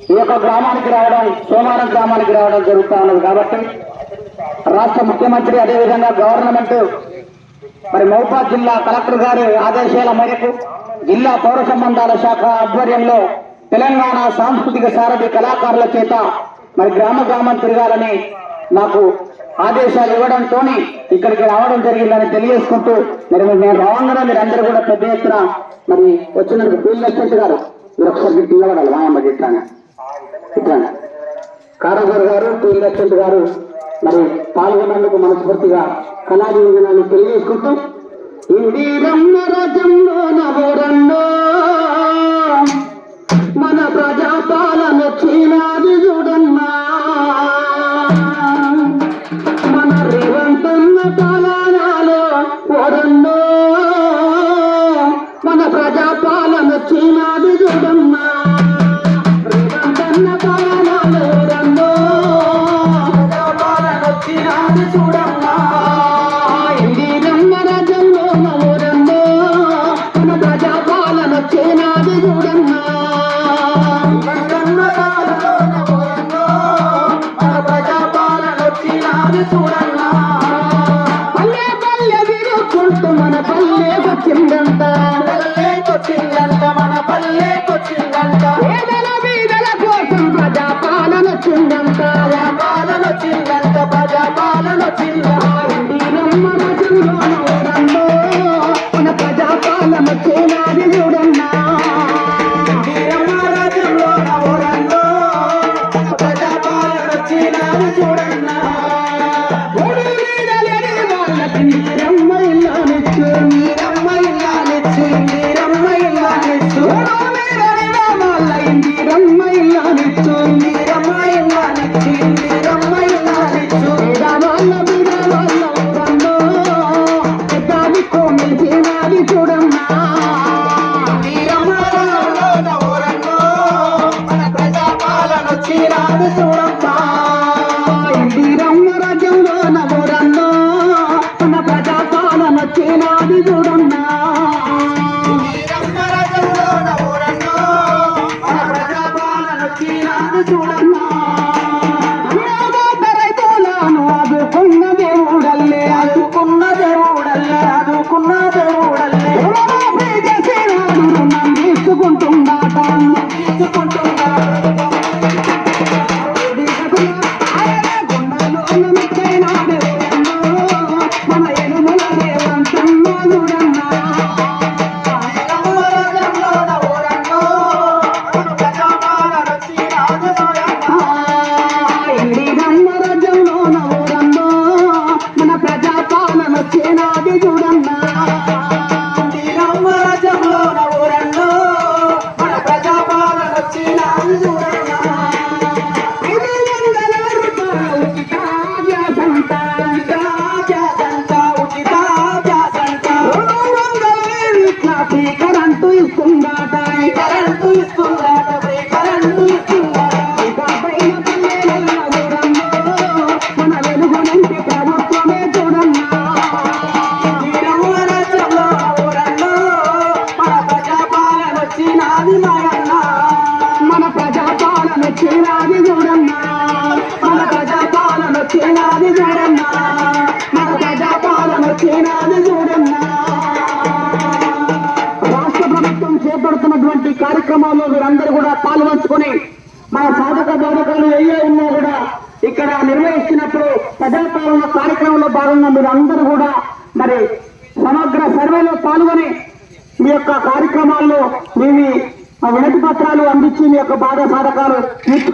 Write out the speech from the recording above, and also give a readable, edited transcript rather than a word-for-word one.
ఈ యొక్క గ్రామానికి రావడం, సోమవారం గ్రామానికి రావడం జరుగుతూ ఉన్నది. కాబట్టి రాష్ట్ర ముఖ్యమంత్రి అదేవిధంగా గవర్నమెంట్ మరి మహబూబాబాద్ జిల్లా కలెక్టర్ గారి ఆదేశాల మేరకు జిల్లా పౌర సంబంధాల శాఖ ఆధ్వర్యంలో తెలంగాణ సాంస్కృతిక సారథి కళాకారుల చేత మరి గ్రామం తిరగాలని నాకు ఆదేశాలు ఇవ్వడంతో ఇక్కడికి రావడం జరిగిందని తెలియజేసుకుంటూ మరి నేను రావంగానే మీరు అందరూ కూడా పెద్ద ఎత్తున మరి వచ్చినందుకు ఫీల్డ్ అసిస్టెంట్ గారు మీరు ఒకసారి పిల్లవాడాలి మాయమ్మ ఇట్లానే కారాగారు గారు ఫీల్డ్ అసిస్టెంట్ గారు మరి పాల్గొన్నందుకు మనస్ఫూర్తిగా కళాజీవనాన్ని తెలియజేసుకుంటూ ఇందిరమ్మ రాజ్యంలో నవోరన్నో మన ప్రజాపాలన చీనాది చూడన్నా మన రేవంతన్న పాలనలో ఓరన్నో మన ప్రజాపాలన చీనాది చూడన్నా రేవంతన్న పాలనలో ఓరన్నో ప్రజాపాలన చీనాది చూడన్నా ఇందిరమ్మ రాజ్యంలో నవోరన్నో మన ప్రజాపాలన చీనాది చూడన్నా పల్లె పల్లె విరుక్కుంటూ మన పల్లె వచ్చిందంట మన పల్లె వచ్చిందంట పేదల బీదల కోసం ప్రజాపాలన వచ్చిందంట ప్రజాపాలన ఇందిరమ్మ రాజ్యంలో నవోరన్నో మన ప్రజాపాలన చేనాది చూడన్నా ఇందిరమ్మ రాజ్యంలో నవోరన్నో ప్రజాపాలన చేనాది చూడన్నా ఇందిరమ్మ ఇల్లానిచ్చు ఇందిరమ్మ ఇల్లానిచ్చు ఇందిరమ్మ ఇల్లానిచ్చు ఇందిరమ్మ ఇల్లానిచ్చు ఇందిరమ్మ ఇల్లానిచ్చు ఇందిరమ్మ ఇల్లానిచ్చు వాళ్ళ మీద వాళ్ళ ఊరన్నో పెద్దాది కోమి చేనాది చూడన్నా ఇందిరమ్మ ఊరన్నో మన ప్రజాపాలన చీరాది చూడమ్మా ఇందిరమ్మ రాజ్యంలో నవోరన్నో మన ప్రజాపాలన చీనాది చూడన్నా ఇందిరమ్మ రాజ్యంలో నవోరన్నో మన ప్రజాపాలన చీనాది చూడన్నా రైతులను ఆదుకున్న దేవుడల్లే ఆదుకున్న దేవుడల్లే ఆదుకున్న దేవుడల్లే చేసినాడు రుణం తీసుకుంటున్నాట కరెంటు ఇస్తుందాట కరెంటు ఇస్తుందాట కరెంటు మన వెలుగు నుంచి ప్రభుత్వమే చూడన్నా మన ప్రజాపాలన వచ్చినాది మాయన్నా మన ప్రజాపాలన వచ్చినాది చూడన్నా మన ప్రజాపాలన వచ్చినాది చూడన్నా మన ప్రజాపాలన వచ్చినాది చూడన్నా చేపడుతున్నటువంటి కార్యక్రమాల్లో మీరందరూ కూడా పాల్గొంచుకొని మన సాధక బాధకాలు ఏ ఉన్నా కూడా ఇక్కడ నిర్వహిస్తున్నప్పుడు ప్రజాపాలన కార్యక్రమంలో భాగంగా మీరు అందరూ కూడా మరి సమగ్ర సర్వేలో పాల్గొని మీ యొక్క కార్యక్రమాల్లో మీ వినతి పత్రాలు అందించి మీ యొక్క బాధ సాధకాలు తీర్చుకో